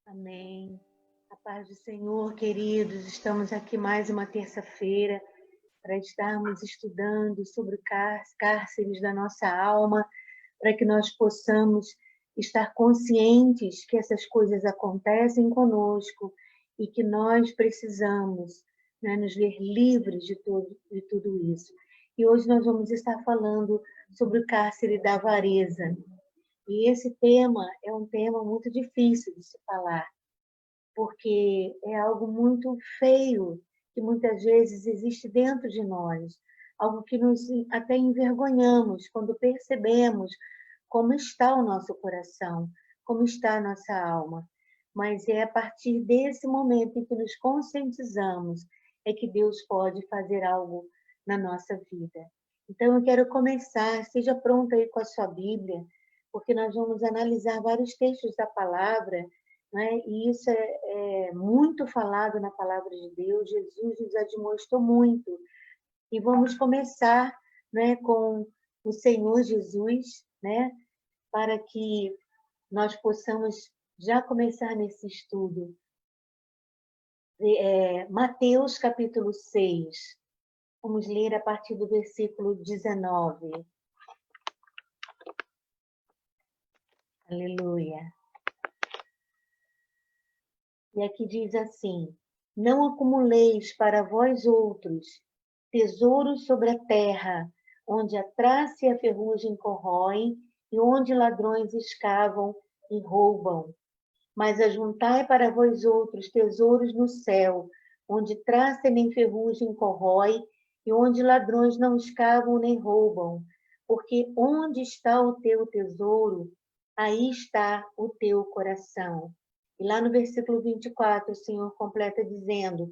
Amém. A paz do Senhor, queridos, estamos aqui mais uma terça-feira para estarmos estudando sobre cárceres da nossa alma, para que nós possamos estar conscientes que essas coisas acontecem conosco e que nós precisamos, né, nos ver livres de tudo isso. E hoje nós vamos estar falando sobre o cárcere da avareza. E esse tema é um tema muito difícil de se falar, porque é algo muito feio que muitas vezes existe dentro de nós, algo que nos até envergonhamos quando percebemos como está o nosso coração, como está a nossa alma. Mas é a partir desse momento em que nos conscientizamos é que Deus pode fazer algo na nossa vida. Então eu quero começar, esteja pronta aí com a sua Bíblia, porque nós vamos analisar vários textos da palavra, né? E isso é muito falado na palavra de Deus. Jesus nos admoestou muito. E vamos começar, né, com o Senhor Jesus, né, para que nós possamos já começar nesse estudo. Mateus capítulo 6. Vamos ler a partir do versículo 19. Aleluia. E aqui diz assim: não acumuleis para vós outros tesouros sobre a terra, onde a traça e a ferrugem corroem, e onde ladrões escavam e roubam. Mas ajuntai para vós outros tesouros no céu, onde traça nem ferrugem corrói, e onde ladrões não escavam nem roubam. Porque onde está o teu tesouro, aí está o teu coração. E lá no versículo 24, o Senhor completa dizendo: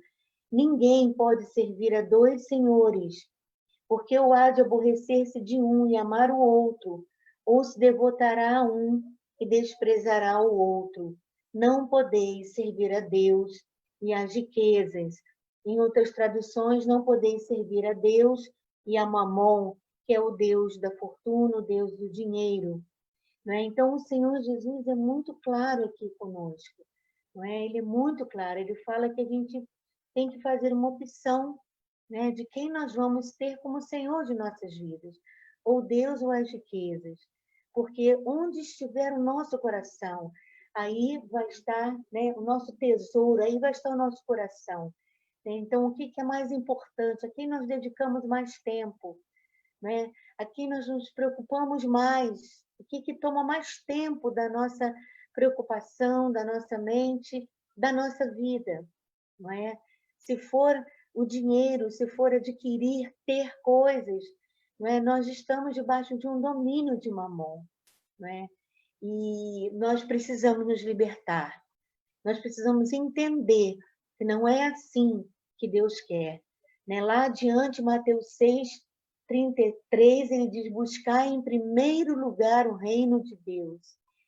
ninguém pode servir a dois senhores, porque ou há de aborrecer-se de um e amar o outro, ou se devotará a um e desprezará o outro. Não podeis servir a Deus e às riquezas. Em outras traduções, não podeis servir a Deus e a Mamon, que é o Deus da fortuna, o Deus do dinheiro. Não é? Então, o Senhor Jesus é muito claro aqui conosco. Não é? Ele é muito claro. Ele fala que a gente tem que fazer uma opção, né, de quem nós vamos ter como Senhor de nossas vidas, ou Deus ou as riquezas. Porque onde estiver o nosso coração, aí vai estar, né, o nosso tesouro, aí vai estar o nosso coração. Então, o que é mais importante? A quem nós dedicamos mais tempo? Né? A quem nós nos preocupamos mais? O que toma mais tempo da nossa preocupação, da nossa mente, da nossa vida? Não é? Se for o dinheiro, se for adquirir, ter coisas, não é? Nós estamos debaixo de um domínio de Mamon, não é? E nós precisamos nos libertar. Nós precisamos entender que não é assim que Deus quer. Né? Lá adiante, Mateus 6:33, ele diz: buscar em primeiro lugar o reino de Deus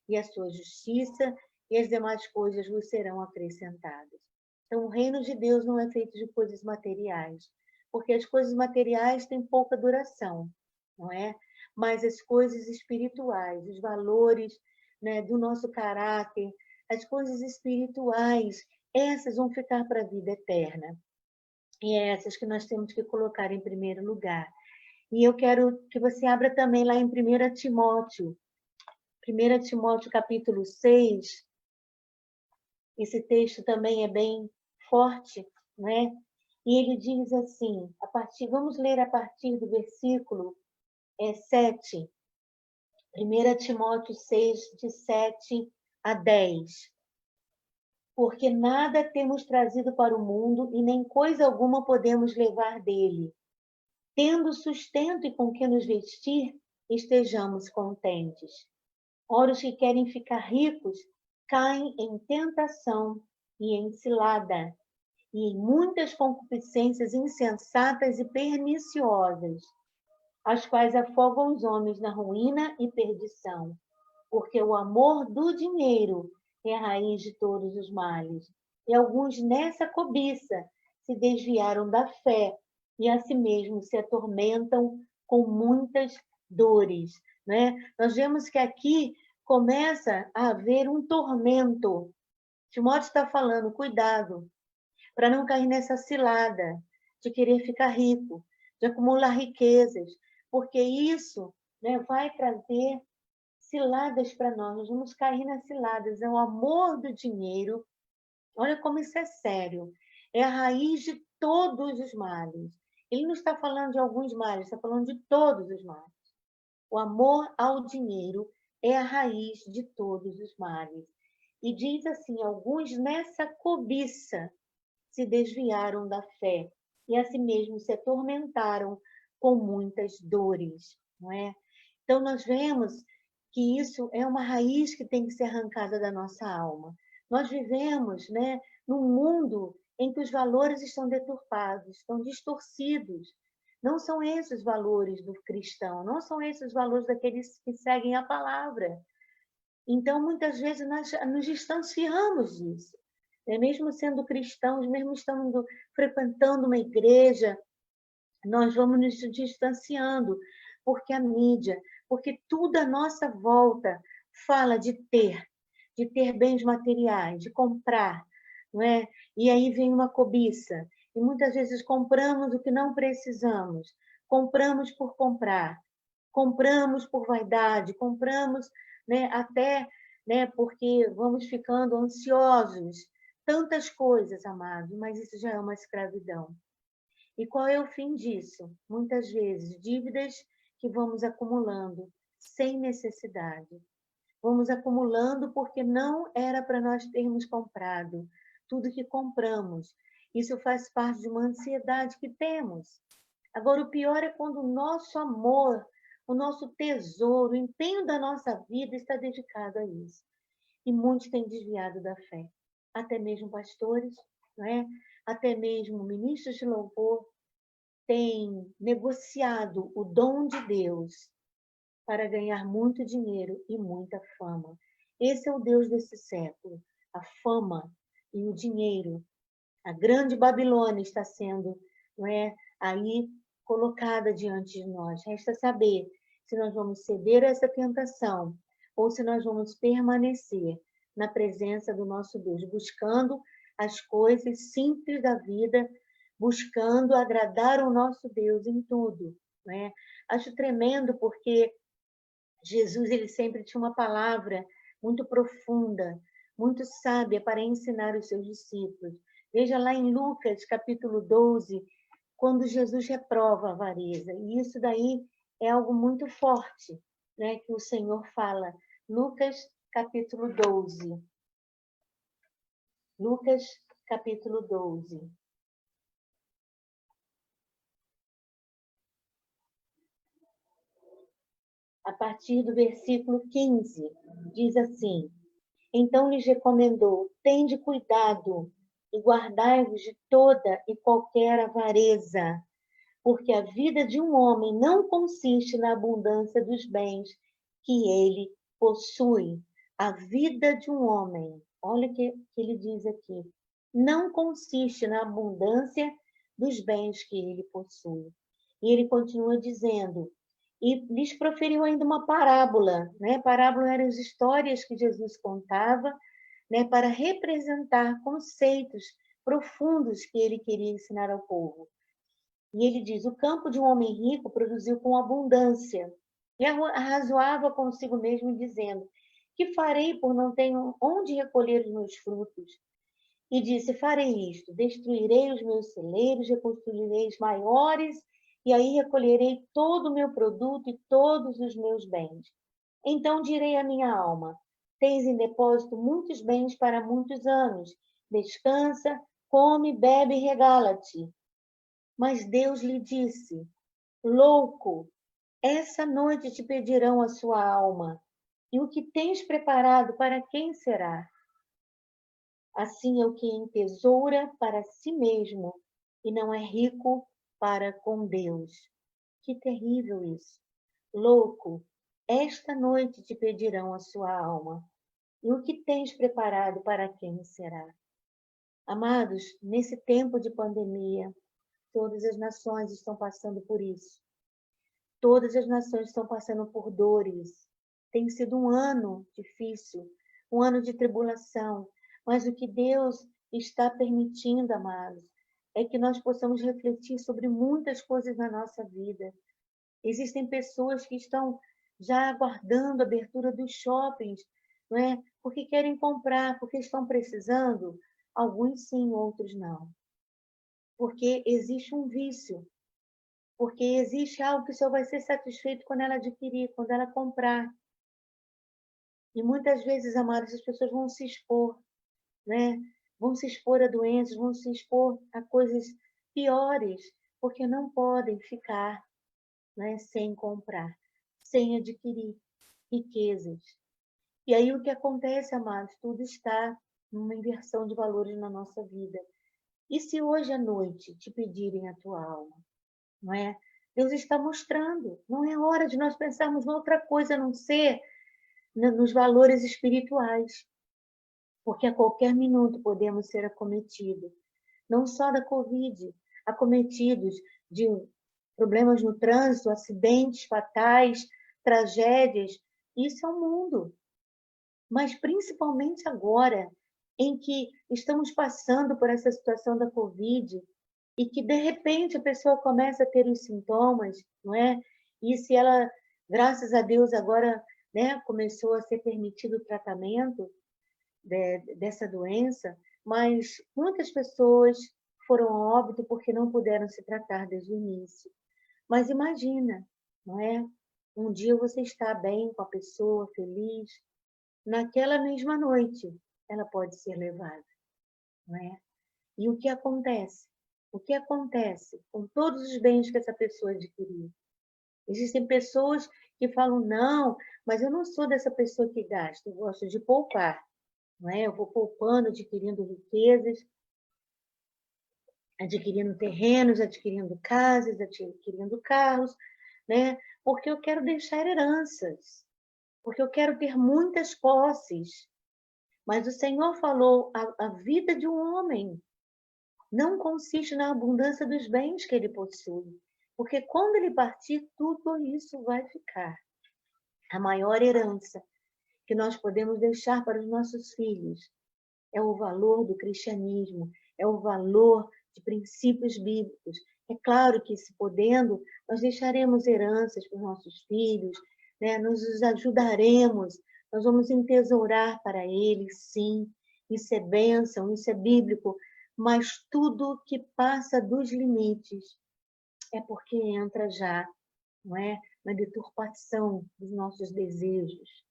e a sua justiça, e as demais coisas vos serão acrescentadas. Então, o reino de Deus não é feito de coisas materiais, porque as coisas materiais têm pouca duração, não é? Mas as coisas espirituais, os valores, né, do nosso caráter, as coisas espirituais, essas vão ficar para a vida eterna. E é essas que nós temos que colocar em primeiro lugar. E eu quero que você abra também lá em 1 Timóteo. 1 Timóteo capítulo 6. Esse texto também é bem forte, né? E ele diz assim, vamos ler a partir do versículo 7. 1 Timóteo 6, de 7 a 10. Porque nada temos trazido para o mundo e nem coisa alguma podemos levar dele. Tendo sustento e com que nos vestir, estejamos contentes. Ora, os que querem ficar ricos caem em tentação e em cilada, e em muitas concupiscências insensatas e perniciosas, as quais afogam os homens na ruína e perdição. Porque o amor do dinheiro é a raiz de todos os males. E alguns nessa cobiça se desviaram da fé e a si mesmos se atormentam com muitas dores. Né? Nós vemos que aqui começa a haver um tormento, Timóteo está falando, cuidado, para não cair nessa cilada de querer ficar rico, de acumular riquezas, porque isso, né, vai trazer ciladas para nós. Nós vamos cair nas ciladas. É o amor do dinheiro. Olha como isso é sério. É a raiz de todos os males. Ele não está falando de alguns males, está falando de todos os males. O amor ao dinheiro é a raiz de todos os males. E diz assim, alguns nessa cobiça se desviaram da fé e a si mesmos se atormentaram com muitas dores, não é? Então nós vemos que isso é uma raiz que tem que ser arrancada da nossa alma. Nós vivemos, né, num mundo em que os valores estão deturpados, estão distorcidos. Não são esses os valores do cristão, não são esses os valores daqueles que seguem a palavra. Então, muitas vezes, nós nos distanciamos disso. Mesmo sendo cristãos, mesmo estando frequentando uma igreja, nós vamos nos distanciando, porque a mídia, porque tudo à nossa volta fala de ter bens materiais, de comprar, não é? E aí vem uma cobiça. E muitas vezes compramos o que não precisamos, compramos por comprar, compramos por vaidade, compramos, né, até, né, porque vamos ficando ansiosos. Tantas coisas, amados, mas isso já é uma escravidão. E qual é o fim disso? Muitas vezes, dívidas que vamos acumulando sem necessidade. Vamos acumulando porque não era para nós termos comprado tudo que compramos. Isso faz parte de uma ansiedade que temos. Agora, o pior é quando o nosso amor, o nosso tesouro, o empenho da nossa vida está dedicado a isso. E muitos têm desviado da fé. Até mesmo pastores, não é? Até mesmo ministros de louvor têm negociado o dom de Deus para ganhar muito dinheiro e muita fama. Esse é o Deus desse século. A fama e o dinheiro. A grande Babilônia está sendo, não é, aí colocada diante de nós. Resta saber se nós vamos ceder a essa tentação ou se nós vamos permanecer na presença do nosso Deus, buscando as coisas simples da vida, buscando agradar o nosso Deus em tudo, né? Acho tremendo porque Jesus ele sempre tinha uma palavra muito profunda, muito sábia para ensinar os seus discípulos. Veja lá em Lucas, capítulo 12, quando Jesus reprova a avareza. E isso daí é algo muito forte, né, que o Senhor fala. Lucas, capítulo 12. Lucas, capítulo 12. A partir do versículo 15, diz assim: Então lhes recomendou: tende cuidado e guardai-vos de toda e qualquer avareza, porque a vida de um homem não consiste na abundância dos bens que ele possui. A vida de um homem, olha o que ele diz aqui, não consiste na abundância dos bens que ele possui. E ele continua dizendo, e lhes proferiu ainda uma parábola, né? Parábola eram as histórias que Jesus contava, né, para representar conceitos profundos que ele queria ensinar ao povo. E ele diz: o campo de um homem rico produziu com abundância. E arrazoava consigo mesmo, dizendo: que farei, por não ter onde recolher os meus frutos? E disse: farei isto, destruirei os meus celeiros, reconstruirei os maiores, e aí recolherei todo o meu produto e todos os meus bens. Então direi à minha alma: tens em depósito muitos bens para muitos anos. Descansa, come, bebe e regala-te. Mas Deus lhe disse: louco, essa noite te pedirão a sua alma, e o que tens preparado para quem será? Assim é o que entesoura para si mesmo e não é rico para com Deus. Que terrível isso! Louco, esta noite te pedirão a sua alma, e o que tens preparado para quem será? Amados, nesse tempo de pandemia, todas as nações estão passando por isso. Todas as nações estão passando por dores. Tem sido um ano difícil, um ano de tribulação. Mas o que Deus está permitindo, amados, é que nós possamos refletir sobre muitas coisas na nossa vida. Existem pessoas que estão já aguardando a abertura dos shoppings, não é? Porque querem comprar, porque estão precisando. Alguns sim, outros não. Porque existe um vício, porque existe algo que só vai ser satisfeito quando ela adquirir, quando ela comprar. E muitas vezes, amados, as pessoas vão se expor, né? Vão se expor a doenças, vão se expor a coisas piores, porque não podem ficar, né, sem comprar, sem adquirir riquezas. E aí o que acontece, amados? Tudo está numa inversão de valores na nossa vida. E se hoje à noite te pedirem a tua alma, não é? Deus está mostrando, não é hora de nós pensarmos em outra coisa a não ser nos valores espirituais, porque a qualquer minuto podemos ser acometidos, não só da Covid, acometidos de problemas no trânsito, acidentes fatais, tragédias. Isso é o mundo. Mas principalmente agora, em que estamos passando por essa situação da Covid, e que de repente a pessoa começa a ter os sintomas, não é? E se ela, graças a Deus, agora, né, começou a ser permitido o tratamento dessa doença, mas muitas pessoas foram a óbito porque não puderam se tratar desde o início. Mas imagina, não é? Um dia você está bem com a pessoa, feliz, naquela mesma noite ela pode ser levada, não é? E o que acontece? O que acontece com todos os bens que essa pessoa adquiriu? Existem pessoas que falam, não, mas eu não sou dessa pessoa que gasta, eu gosto de poupar, não é? Eu vou poupando, adquirindo riquezas, adquirindo terrenos, adquirindo casas, adquirindo carros, né? Porque eu quero deixar heranças, porque eu quero ter muitas posses. Mas o Senhor falou, a vida de um homem não consiste na abundância dos bens que ele possui, porque quando ele partir, tudo isso vai ficar. A maior herança que nós podemos deixar para os nossos filhos é o valor do cristianismo, é o valor de princípios bíblicos. É claro que, se podendo, nós deixaremos heranças para os nossos filhos, né? Nós os ajudaremos, nós vamos entesourar para eles, sim. Isso é bênção, isso é bíblico, mas tudo que passa dos limites é porque entra já, não é? Na deturpação dos nossos desejos.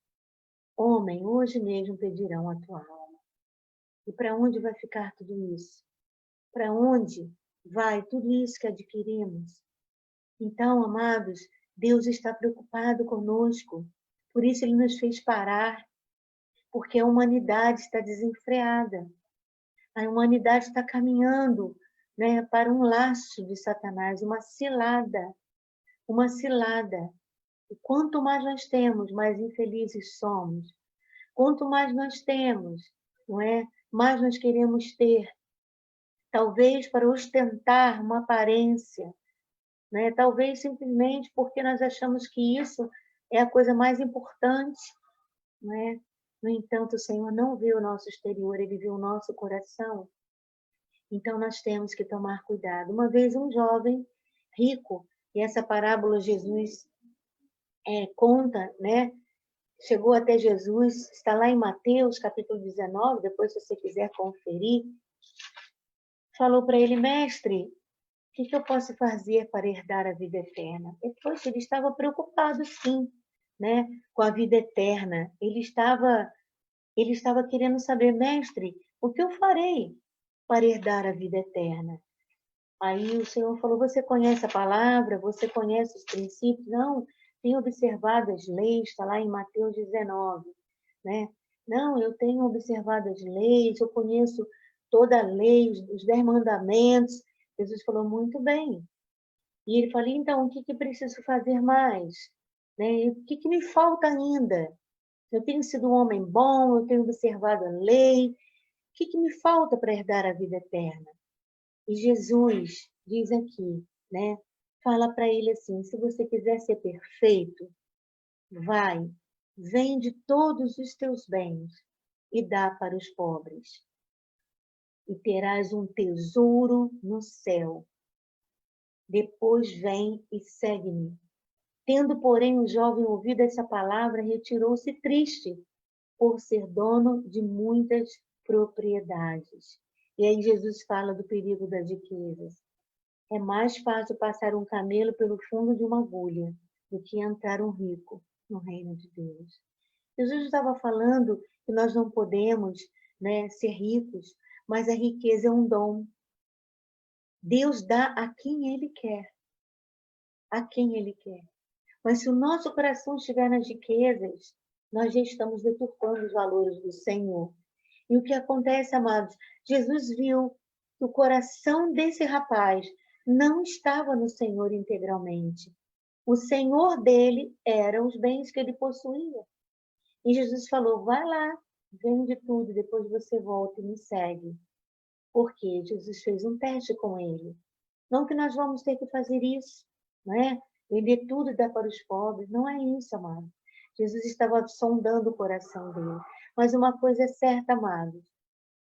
Homem, hoje mesmo pedirão a tua alma. E para onde vai ficar tudo isso? Para onde vai tudo isso que adquirimos? Então, amados, Deus está preocupado conosco. Por isso Ele nos fez parar, porque a humanidade está desenfreada. A humanidade está caminhando, né, para um laço de Satanás, uma cilada. Uma cilada. E quanto mais nós temos, mais infelizes somos. Quanto mais nós temos, não é? Mais nós queremos ter. Talvez para ostentar uma aparência, né? Talvez simplesmente porque nós achamos que isso é a coisa mais importante, né? No entanto, o Senhor não vê o nosso exterior, Ele vê o nosso coração. Então, nós temos que tomar cuidado. Uma vez um jovem rico, e essa parábola Jesus conta, né? Chegou até Jesus, está lá em Mateus, capítulo 19, depois se você quiser conferir, falou para ele, mestre, o que eu posso fazer para herdar a vida eterna? E, poxa, ele estava preocupado, sim, né, com a vida eterna. Ele estava querendo saber, mestre, o que eu farei para herdar a vida eterna? Aí o Senhor falou, você conhece a palavra? Você conhece os princípios? Não, tenho observado as leis, está lá em Mateus 19, né? Não, eu tenho observado as leis, eu conheço toda a lei, os 10 mandamentos. Jesus falou, muito bem. E ele falou, então, o que preciso fazer mais? Né? O que me falta ainda? Eu tenho sido um homem bom, eu tenho observado a lei. O que me falta para herdar a vida eterna? E Jesus diz aqui, né? Fala para ele assim, se você quiser ser perfeito, vai, vende todos os teus bens e dá para os pobres. E terás um tesouro no céu. Depois vem e segue-me. Tendo, porém, o jovem ouvido essa palavra, retirou-se triste, por ser dono de muitas propriedades. E aí Jesus fala do perigo das riquezas. É mais fácil passar um camelo pelo fundo de uma agulha do que entrar um rico no reino de Deus. Jesus estava falando que nós não podemos, né, ser ricos, mas a riqueza é um dom. Deus dá a quem Ele quer, a quem Ele quer. Mas se o nosso coração estiver nas riquezas, nós já estamos deturpando os valores do Senhor. E o que acontece, amados? Jesus viu que o coração desse rapaz não estava no Senhor integralmente. O Senhor dele eram os bens que ele possuía. E Jesus falou, vai lá, vende tudo, depois você volta e me segue. Porque Jesus fez um teste com ele. Não que nós vamos ter que fazer isso, não é? Vender tudo e dar para os pobres. Não é isso, amado. Jesus estava sondando o coração dele. Mas uma coisa é certa, amados.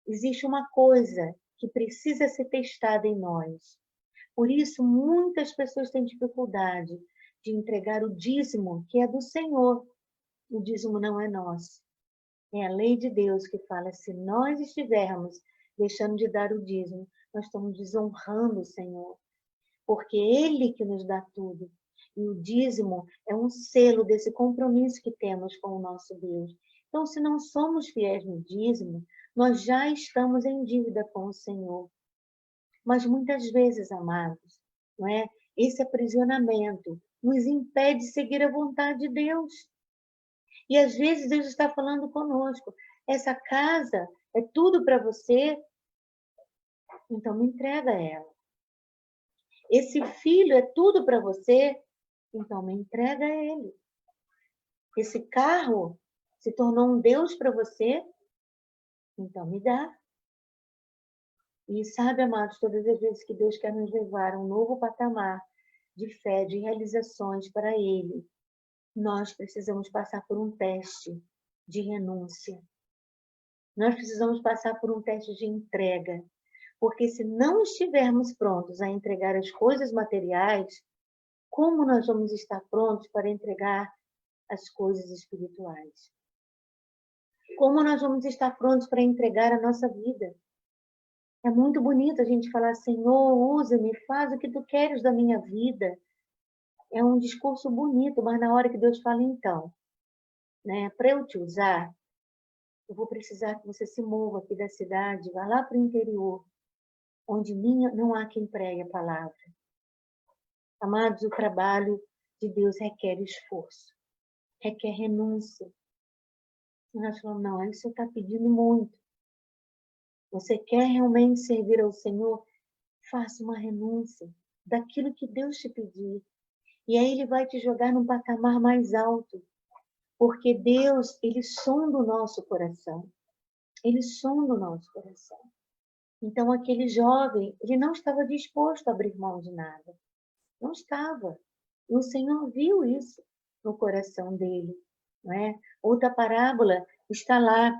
Existe uma coisa que precisa ser testada em nós. Por isso, muitas pessoas têm dificuldade de entregar o dízimo, que é do Senhor. O dízimo não é nosso. É a lei de Deus que fala, se nós estivermos deixando de dar o dízimo, nós estamos desonrando o Senhor. Porque Ele que nos dá tudo. E o dízimo é um selo desse compromisso que temos com o nosso Deus. Então, se não somos fiéis no dízimo, nós já estamos em dívida com o Senhor. Mas muitas vezes, amados, não é? Esse aprisionamento nos impede de seguir a vontade de Deus. E às vezes Deus está falando conosco, essa casa é tudo para você, então me entrega ela. Esse filho é tudo para você, então me entrega ele. Esse carro se tornou um Deus para você, então me dá. E sabe, amados, todas as vezes que Deus quer nos levar a um novo patamar de fé, de realizações para Ele, nós precisamos passar por um teste de renúncia. Nós precisamos passar por um teste de entrega. Porque se não estivermos prontos a entregar as coisas materiais, como nós vamos estar prontos para entregar as coisas espirituais? Como nós vamos estar prontos para entregar a nossa vida? É muito bonito a gente falar, Senhor, usa-me, faz o que tu queres da minha vida. É um discurso bonito, mas na hora que Deus fala, então, né, para eu te usar, eu vou precisar que você se mova aqui da cidade, vá lá para o interior, onde não há quem pregue a palavra. Amados, o trabalho de Deus requer esforço, requer renúncia. E nós falamos, não, aí você está pedindo muito. Você quer realmente servir ao Senhor? Faça uma renúncia daquilo que Deus te pedir. E aí Ele vai te jogar num patamar mais alto. Porque Deus, Ele sonda o nosso coração. Ele sonda o nosso coração. Então, aquele jovem, ele não estava disposto a abrir mão de nada. Não estava. E o Senhor viu isso no coração dele. Não é? Outra parábola está lá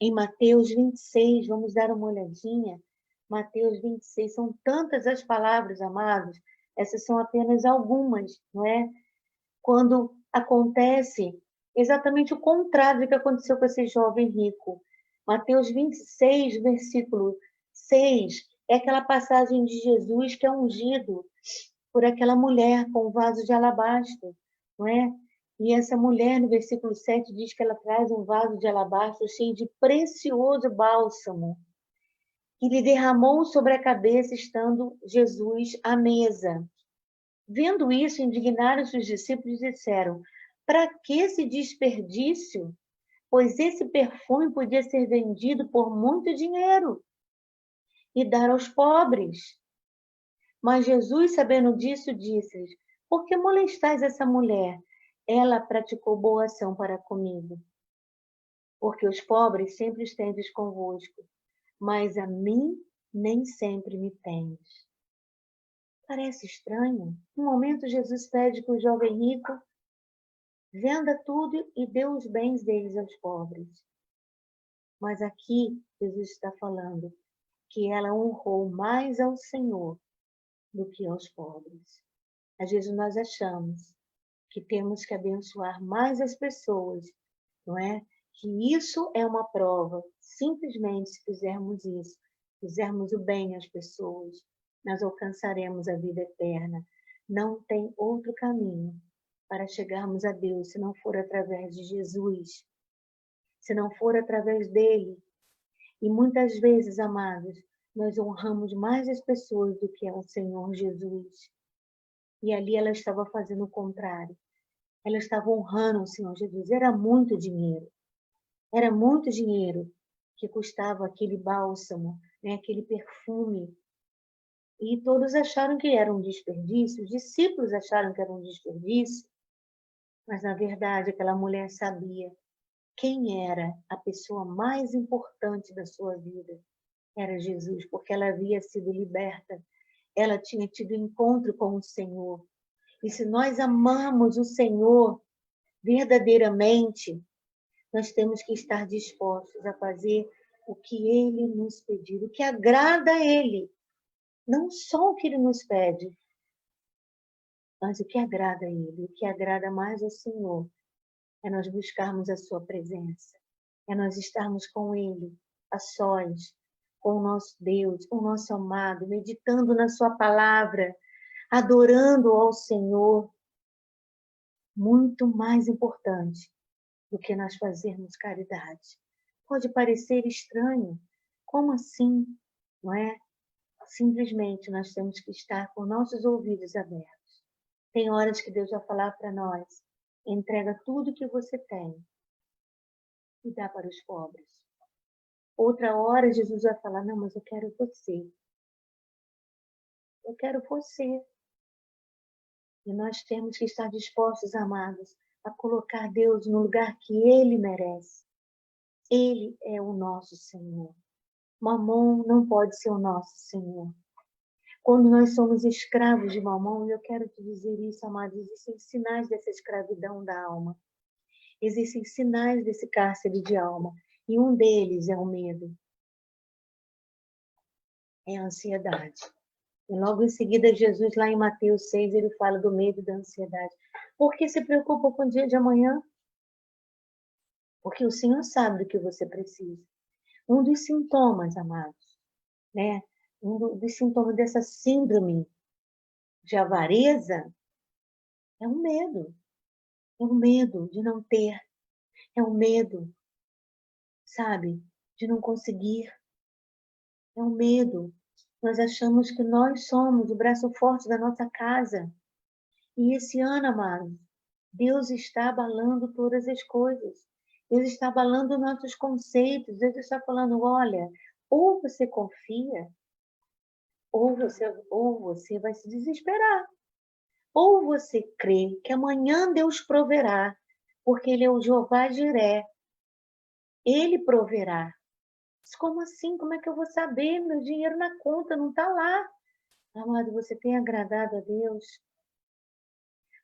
em Mateus 26. Vamos dar uma olhadinha. Mateus 26. São tantas as palavras, amados. Essas são apenas algumas, não é? Quando acontece exatamente o contrário do que aconteceu com esse jovem rico. Mateus 26, versículo 6, é aquela passagem de Jesus que é ungido por aquela mulher com um vaso de alabastro, não é? E essa mulher, no versículo 7, diz que ela traz um vaso de alabastro cheio de precioso bálsamo, que lhe derramou sobre a cabeça, estando Jesus à mesa. Vendo isso, indignaram-se os discípulos e disseram, para que esse desperdício? Pois esse perfume podia ser vendido por muito dinheiro e dar aos pobres. Mas Jesus, sabendo disso, disse-lhes, por que molestais essa mulher? Ela praticou boa ação para comigo. Porque os pobres sempre estendes convosco, mas a mim nem sempre me tendes. Parece estranho. Um momento Jesus pede que o jovem rico venda tudo e dê os bens deles aos pobres. Mas aqui Jesus está falando que ela honrou mais ao Senhor do que aos pobres. Às vezes nós achamos que temos que abençoar mais as pessoas, não é? Que isso é uma prova. Simplesmente se fizermos isso, fizermos o bem às pessoas, nós alcançaremos a vida eterna. Não tem outro caminho para chegarmos a Deus se não for através de Jesus, se não for através dele. E muitas vezes, amados, nós honramos mais as pessoas do que ao Senhor Jesus. E ali ela estava fazendo o contrário. Ela estava honrando o Senhor Jesus. Era muito dinheiro. Era muito dinheiro que custava aquele bálsamo, né? Aquele perfume. E todos acharam que era um desperdício. Os discípulos acharam que era um desperdício. Mas, na verdade, aquela mulher sabia quem era a pessoa mais importante da sua vida. Era Jesus, porque ela havia sido liberta. Ela tinha tido encontro com o Senhor. E se nós amamos o Senhor verdadeiramente, nós temos que estar dispostos a fazer o que Ele nos pedir, o que agrada a Ele. Não só o que Ele nos pede, mas o que agrada a Ele. O que agrada mais ao Senhor é nós buscarmos a Sua presença, é nós estarmos com Ele, a sós, com o nosso Deus, com o nosso amado, meditando na Sua palavra, adorando ao Senhor. Muito mais importante do que nós fazermos caridade. Pode parecer estranho. Como assim? Não é? Simplesmente nós temos que estar com nossos ouvidos abertos. Tem horas que Deus vai falar para nós: entrega tudo que você tem e dá para os pobres. Outra hora Jesus vai falar: não, mas eu quero você. Eu quero você. E nós temos que estar dispostos, amados, a colocar Deus no lugar que Ele merece. Ele é o nosso Senhor. Mamon não pode ser o nosso Senhor. Quando nós somos escravos de Mamon, e eu quero te dizer isso, amados, existem sinais dessa escravidão da alma. Existem sinais desse cárcere de alma. E um deles é o medo. É a ansiedade. E logo em seguida, Jesus, lá em Mateus 6, ele fala do medo e da ansiedade. Por que se preocupa com o dia de amanhã? Porque o Senhor sabe do que você precisa. Um dos sintomas, amados, né? Um dos sintomas dessa síndrome de avareza é o medo. É o medo de não ter. É o medo, sabe, de não conseguir. É o medo. Nós achamos que nós somos o braço forte da nossa casa. E esse ano, amados, Deus está abalando todas as coisas. Deus está abalando nossos conceitos. Deus está falando: olha, ou você confia, ou você vai se desesperar. Ou você crê que amanhã Deus proverá, porque Ele é o Jeová Jiré. Ele proverá. Mas como assim? Como é que eu vou saber? Meu dinheiro na conta não está lá. Amado, você tem agradado a Deus?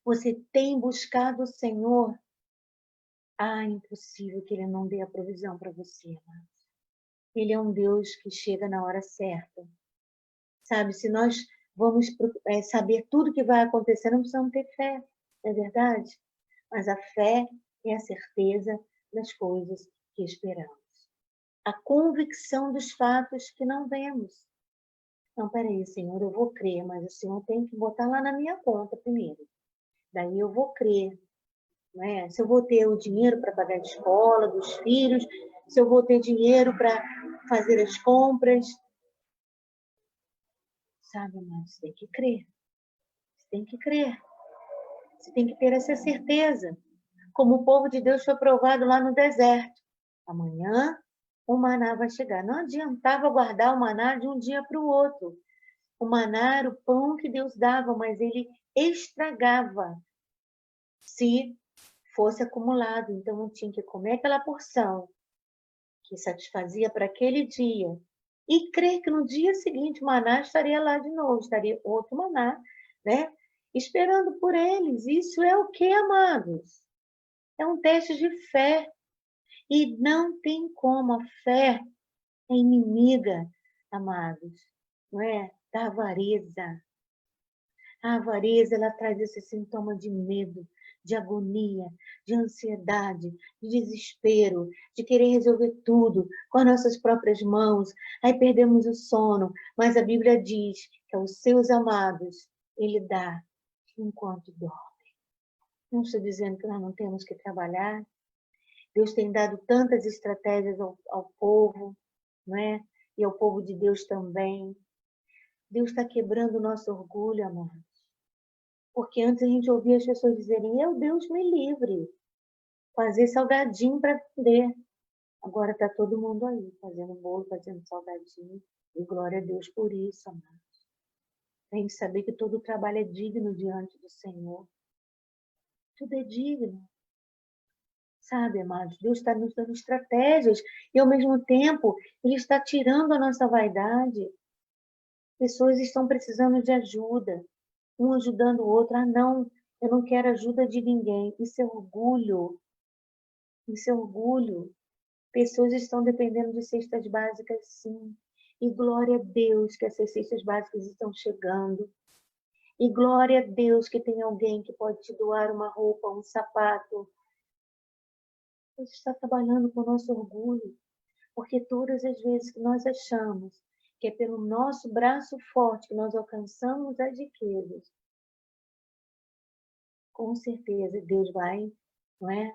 Você tem buscado o Senhor? Ah, impossível que Ele não dê a provisão para você, amado. Ele é um Deus que chega na hora certa. Sabe, se nós vamos saber tudo que vai acontecer, não precisamos ter fé, não é verdade? Mas a fé é a certeza das coisas que esperamos. A convicção dos fatos que não vemos. Não, peraí, Senhor, eu vou crer, mas o Senhor tem que botar lá na minha conta primeiro. Daí eu vou crer. Né? Se eu vou ter o dinheiro para pagar a escola dos filhos, se eu vou ter dinheiro para fazer as compras. Sabe, mas você tem que crer. Você tem que crer. Você tem que ter essa certeza. Como o povo de Deus foi provado lá no deserto. Amanhã o maná vai chegar. Não adiantava guardar o maná de um dia para o outro. O maná era o pão que Deus dava, mas ele estragava se fosse acumulado. Então, eu tinha que comer aquela porção que satisfazia para aquele dia e crer que no dia seguinte o maná estaria lá de novo, estaria outro maná, né? Esperando por eles. Isso é o que, amados? É um teste de fé. E não tem como, a fé é inimiga, amados, não é? Da avareza. A avareza, ela traz esse sintoma de medo, de agonia, de ansiedade, de desespero, de querer resolver tudo com as nossas próprias mãos. Aí perdemos o sono, mas a Bíblia diz que aos seus amados ele dá enquanto dorme. Não estou dizendo que nós não temos que trabalhar. Deus tem dado tantas estratégias ao povo, não é? E ao povo de Deus também. Deus está quebrando o nosso orgulho, amado. Porque antes a gente ouvia as pessoas dizerem, Deus me livre, fazer salgadinho para vender. Agora está todo mundo aí, fazendo bolo, fazendo salgadinho. E glória a Deus por isso, amados. Tem que saber que todo trabalho é digno diante do Senhor. Tudo é digno. Sabe, amados, Deus está nos dando estratégias e, ao mesmo tempo, Ele está tirando a nossa vaidade. Pessoas estão precisando de ajuda, um ajudando o outro. Ah, não, eu não quero ajuda de ninguém. Isso é orgulho. Isso é orgulho. Pessoas estão dependendo de cestas básicas, sim. E glória a Deus que essas cestas básicas estão chegando. E glória a Deus que tem alguém que pode te doar uma roupa, um sapato. Deus está trabalhando com o nosso orgulho. Porque todas as vezes que nós achamos que é pelo nosso braço forte que nós alcançamos as riquezas, com certeza Deus vai, não é?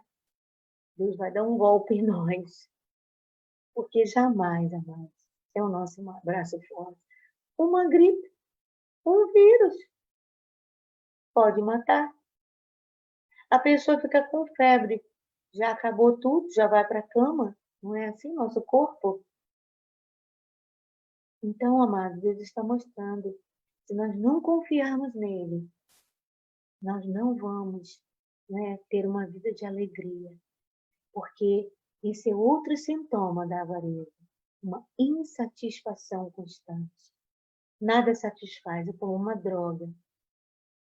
Deus vai dar um golpe em nós. Porque jamais, amados, é o nosso braço forte. Uma gripe, um vírus pode matar. A pessoa fica com febre, já acabou tudo, já vai para a cama. Não é assim nosso corpo? Então, amados, Deus está mostrando, se nós não confiarmos nele, nós não vamos, né, ter uma vida de alegria. Porque esse é outro sintoma da avareza, uma insatisfação constante. Nada satisfaz, é como uma droga.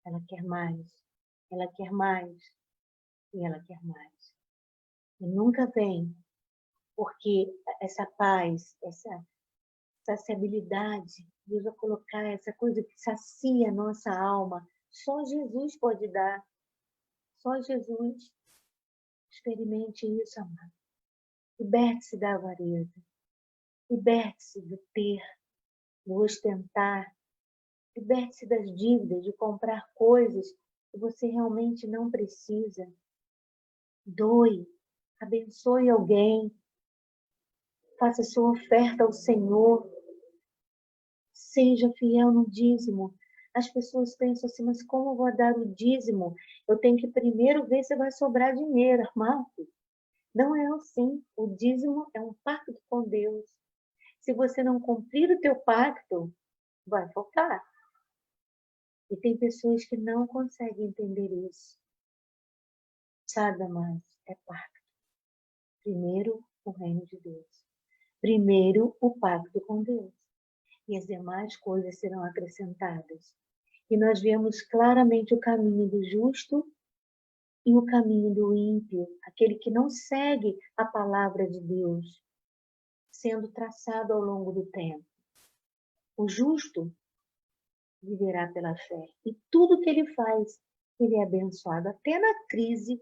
Ela quer mais, ela quer mais e ela quer mais. E nunca vem, porque essa paz, essa saciabilidade, Deus vai colocar essa coisa que sacia a nossa alma. Só Jesus pode dar. Só Jesus. Experimente isso, amado. Liberte-se da avareza. Liberte-se do ter, do ostentar. Liberte-se das dívidas, de comprar coisas que você realmente não precisa. Doe, abençoe alguém, faça sua oferta ao Senhor, seja fiel no dízimo. As pessoas pensam assim, mas como eu vou dar o dízimo? Eu tenho que primeiro ver se vai sobrar dinheiro, Marcos. Não é assim. O dízimo é um pacto com Deus. Se você não cumprir o teu pacto, vai faltar. E tem pessoas que não conseguem entender isso. Sabe, amados, é pacto. Primeiro, o reino de Deus. Primeiro, o pacto com Deus. E as demais coisas serão acrescentadas. E nós vemos claramente o caminho do justo e o caminho do ímpio, aquele que não segue a palavra de Deus, sendo traçado ao longo do tempo. O justo viverá pela fé. E tudo que ele faz, ele é abençoado. Até na crise,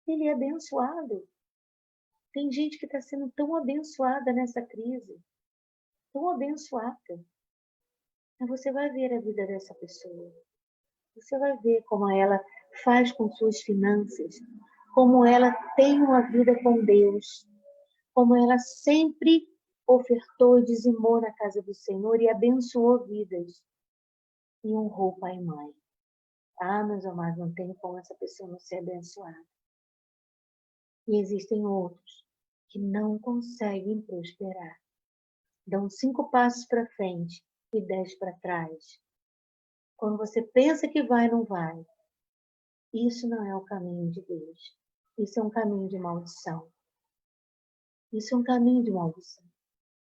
ele é abençoado. Tem gente que está sendo tão abençoada nessa crise. Tão abençoada. Mas você vai ver a vida dessa pessoa. Você vai ver como ela faz com suas finanças. Como ela tem uma vida com Deus. Como ela sempre ofertou e dizimou na casa do Senhor e abençoou vidas. E honrou pai e mãe. Ah, meus amados, não tem como essa pessoa não ser abençoada. E existem outros que não conseguem prosperar. Dão 5 passos para frente e 10 para trás. Quando você pensa que vai, não vai. Isso não é o caminho de Deus. Isso é um caminho de maldição. Isso é um caminho de maldição.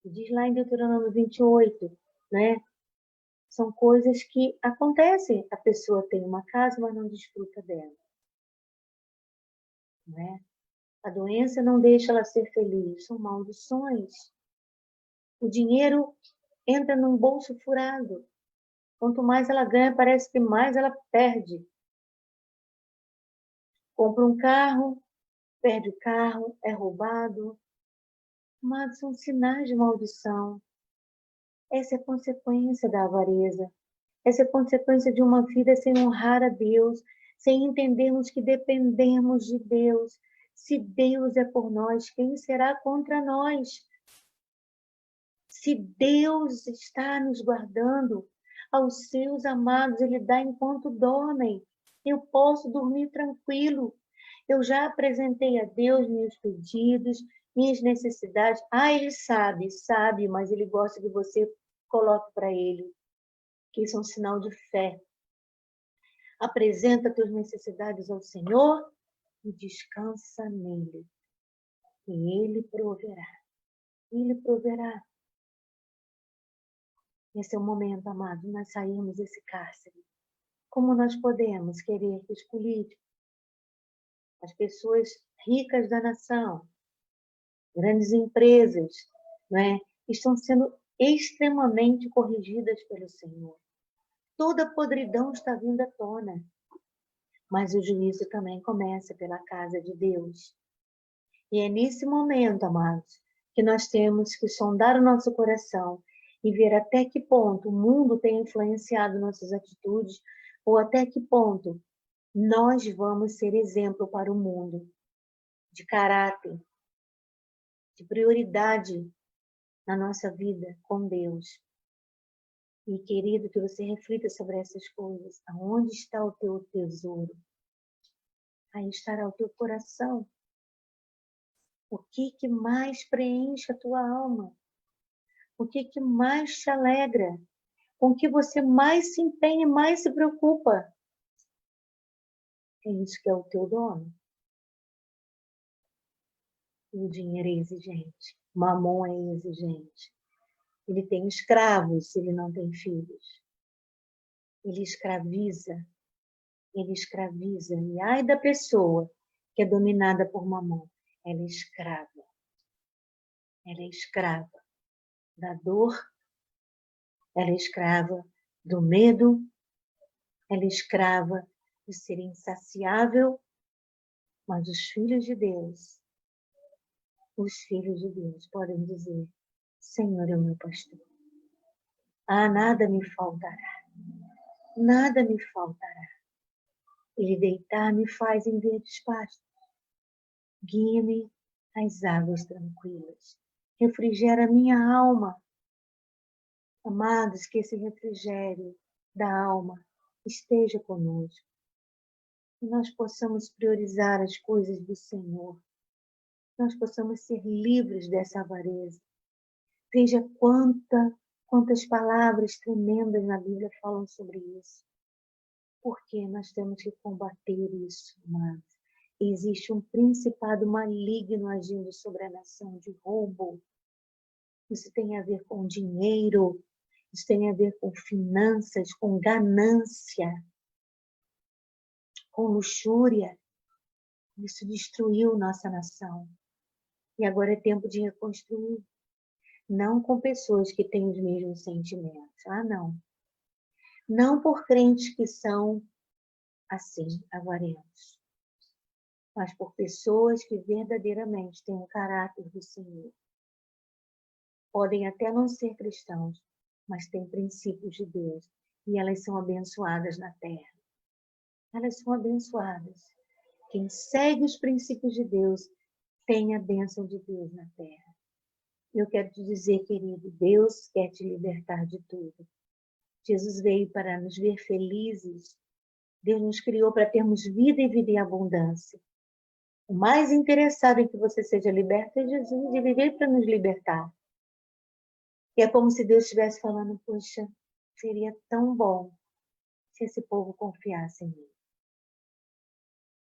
Diz lá em Deuteronômio 28, né? São coisas que acontecem. A pessoa tem uma casa, mas não desfruta dela. Não é? A doença não deixa ela ser feliz, são maldições. O dinheiro entra num bolso furado. Quanto mais ela ganha, parece que mais ela perde. Compra um carro, perde o carro, é roubado. Mas são sinais de maldição. Essa é a consequência da avareza. Essa é a consequência de uma vida sem honrar a Deus, sem entendermos que dependemos de Deus. Se Deus é por nós, quem será contra nós? Se Deus está nos guardando, aos seus amados Ele dá enquanto dormem. Eu posso dormir tranquilo. Eu já apresentei a Deus meus pedidos, minhas necessidades. Ele sabe, mas Ele gosta que você coloque para Ele, que isso é um sinal de fé. Apresenta tuas necessidades ao Senhor e descansa nele. E Ele proverá. Ele proverá. Esse é o momento, amados, nós sairmos desse cárcere. Como nós podemos querer que os políticos, as pessoas ricas da nação, grandes empresas, não é, estão sendo extremamente corrigidas pelo Senhor. Toda a podridão está vindo à tona. Mas o juízo também começa pela casa de Deus. E é nesse momento, amados, que nós temos que sondar o nosso coração e ver até que ponto o mundo tem influenciado nossas atitudes ou até que ponto nós vamos ser exemplo para o mundo de caráter, de prioridade na nossa vida com Deus. E, querido, que você reflita sobre essas coisas. Aonde está o teu tesouro? Aí estará o teu coração. O que mais preenche a tua alma? O que mais te alegra? Com o que você mais se empenha, mais se preocupa? É isso que é o teu dono. O dinheiro é exigente. O mamon é exigente. Ele tem escravos se ele não tem filhos. Ele escraviza. Ele escraviza. E ai da pessoa que é dominada por mamon. Ela é escrava. Ela é escrava da dor. Ela é escrava do medo. Ela é escrava de ser insaciável. Mas os filhos de Deus podem dizer: Senhor é o meu pastor. Nada me faltará. Nada me faltará. Ele deitar-me faz em verdes pastos. Guia-me às águas tranquilas. Refrigera minha alma. Amados, que esse refrigério da alma esteja conosco. Que nós possamos priorizar as coisas do Senhor. Que nós possamos ser livres dessa avareza. Veja quantas palavras tremendas na Bíblia falam sobre isso. Porque nós temos que combater isso, amados. Existe um principado maligno agindo sobre a nação de roubo. Isso tem a ver com dinheiro, isso tem a ver com finanças, com ganância, com luxúria. Isso destruiu nossa nação. E agora é tempo de reconstruir. Não com pessoas que têm os mesmos sentimentos. Não. Não por crentes que são assim, avarentos. Mas por pessoas que verdadeiramente têm o caráter do Senhor. Podem até não ser cristãos, mas têm princípios de Deus. E elas são abençoadas na terra. Elas são abençoadas. Quem segue os princípios de Deus tem a bênção de Deus na terra. Eu quero te dizer, querido, Deus quer te libertar de tudo. Jesus veio para nos ver felizes. Deus nos criou para termos vida e vida em abundância. O mais interessado em que você seja liberto é Jesus, ele veio para nos libertar. E é como se Deus estivesse falando: poxa, seria tão bom se esse povo confiasse em mim.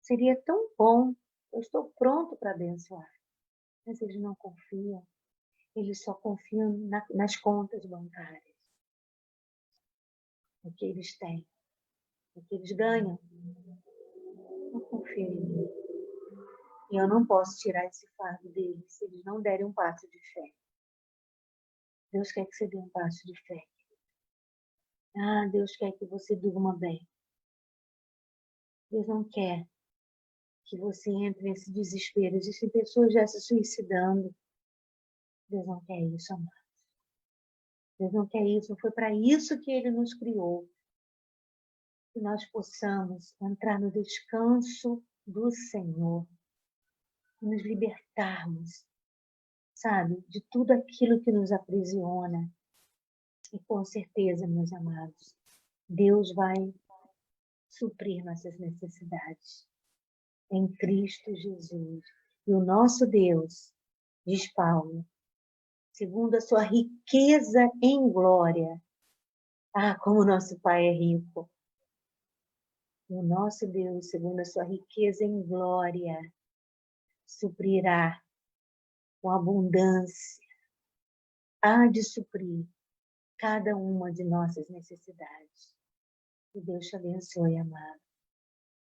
Seria tão bom, eu estou pronto para abençoar. Mas eles não confiam, eles só confiam nas contas bancárias. O que eles têm, o que eles ganham. Não confiam em mim. E eu não posso tirar esse fardo deles se eles não derem um passo de fé. Deus quer que você dê um passo de fé. Ah, Deus quer que você durma bem. Deus não quer que você entre nesse desespero. Existem pessoas já se suicidando. Deus não quer isso, amado. Deus não quer isso. Foi para isso que Ele nos criou. Que nós possamos entrar no descanso do Senhor. Nos libertarmos, sabe, de tudo aquilo que nos aprisiona. E com certeza, meus amados, Deus vai suprir nossas necessidades em Cristo Jesus. E o nosso Deus, diz Paulo, segundo a sua riqueza em glória. Ah, como o nosso Pai é rico. O nosso Deus, segundo a sua riqueza em glória, suprirá com abundância, há de suprir cada uma de nossas necessidades. Que Deus te abençoe, amado.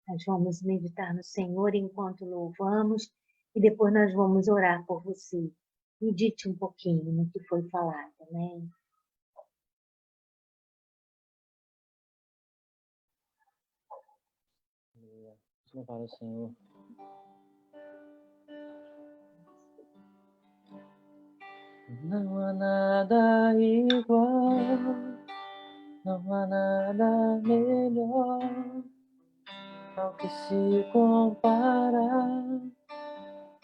Nós vamos meditar no Senhor enquanto louvamos e depois nós vamos orar por você. Medite um pouquinho no que foi falado, né? Louvar o Senhor. Não há nada igual, não há nada melhor ao que se compara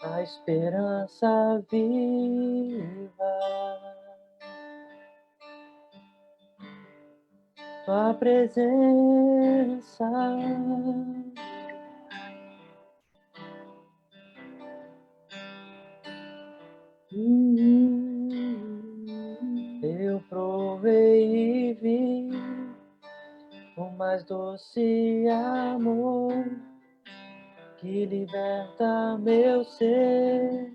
a esperança viva. Tua presença eu provei e vi o mais doce amor que liberta meu ser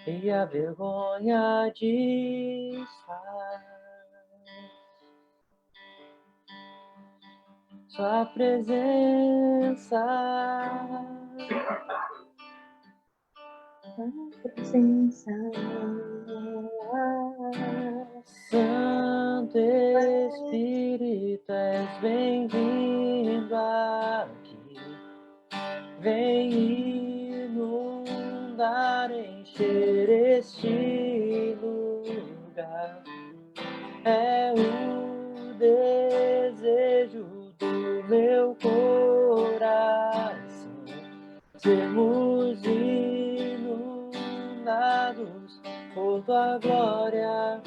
e a vergonha desfaz. Sua presença Santo Espírito, és bem-vindo aqui. Vem inundar, encher este lugar. É o desejo do meu coração. Sermos inundados por tua glória,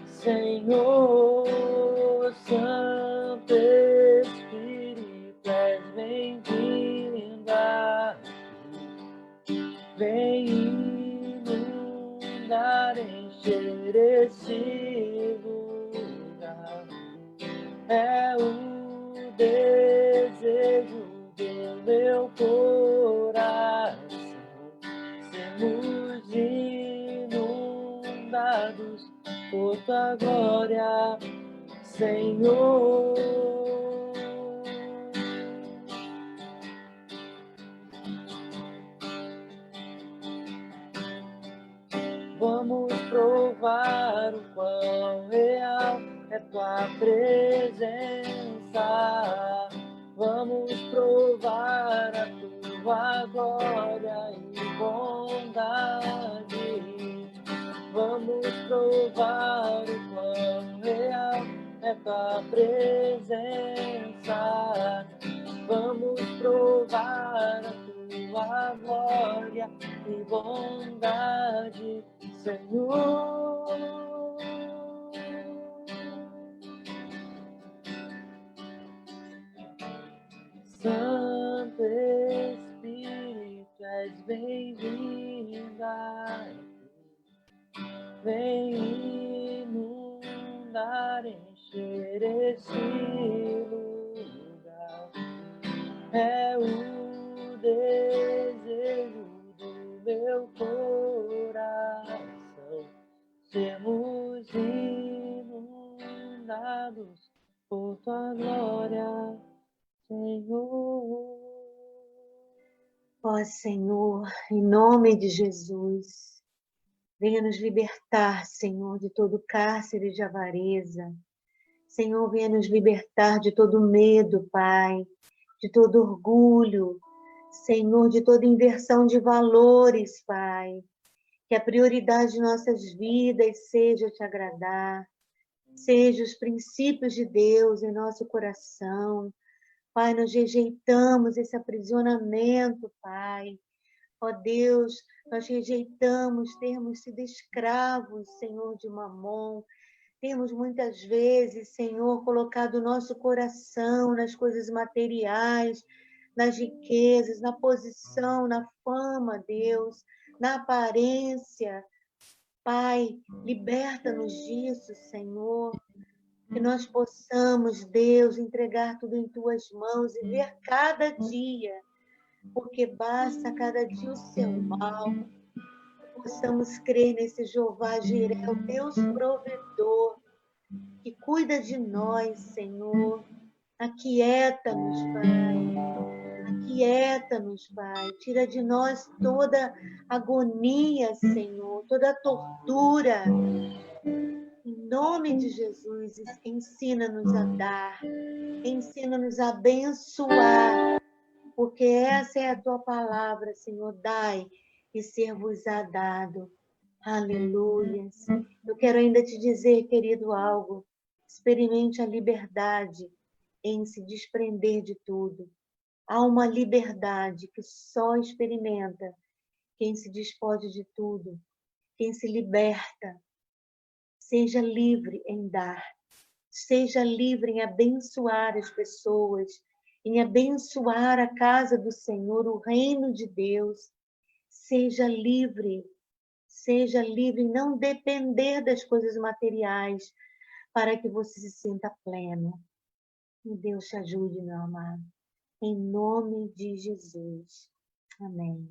Senhor. Santo Espírito, és bem-vindo aqui. Vem inundar, encher esse lugar. É o desejo do meu coração. Sermos inundados por tua glória, Senhor. Vamos provar o quão real é tua presença. Vamos provar a tua glória e bondade. Vamos provar o quão real é tua presença. Vamos provar a tua glória e bondade, Senhor. Santo Espírito, és bem-vindo aqui. Vem inundar, encher esse lugar. É o desejo do meu coração. Sermos inundados por tua glória, Senhor. Ó Senhor, em nome de Jesus, venha nos libertar, Senhor, de todo cárcere de avareza. Senhor, venha nos libertar de todo medo, Pai, de todo orgulho, Senhor, de toda inversão de valores, Pai. Que a prioridade de nossas vidas seja te agradar, seja os princípios de Deus em nosso coração. Pai, nós rejeitamos esse aprisionamento, Pai. Ó Deus, nós rejeitamos termos sido escravos, Senhor, de Mamon. Temos muitas vezes, Senhor, colocado o nosso coração nas coisas materiais, nas riquezas, na posição, na fama, Deus, na aparência. Pai, liberta-nos disso, Senhor. Que nós possamos, Deus, entregar tudo em Tuas mãos e ver cada dia, porque basta cada dia o seu mal. Possamos crer nesse Jeová Jireh, o Deus provedor, que cuida de nós, Senhor. Aquieta-nos, Pai. Aquieta-nos, Pai. Tira de nós toda agonia, Senhor, toda tortura. Em nome de Jesus, ensina-nos a dar, ensina-nos a abençoar, porque essa é a tua palavra, Senhor. Dai e ser-vos-á dado. Aleluias. Eu quero ainda te dizer, querido, algo. Experimente a liberdade em se desprender de tudo. Há uma liberdade que só experimenta quem se despode de tudo, quem se liberta. Seja livre em dar. Seja livre em abençoar as pessoas, em abençoar a casa do Senhor, o reino de Deus. Seja livre em não depender das coisas materiais para que você se sinta pleno. Que Deus te ajude, meu amado. Em nome de Jesus. Amém.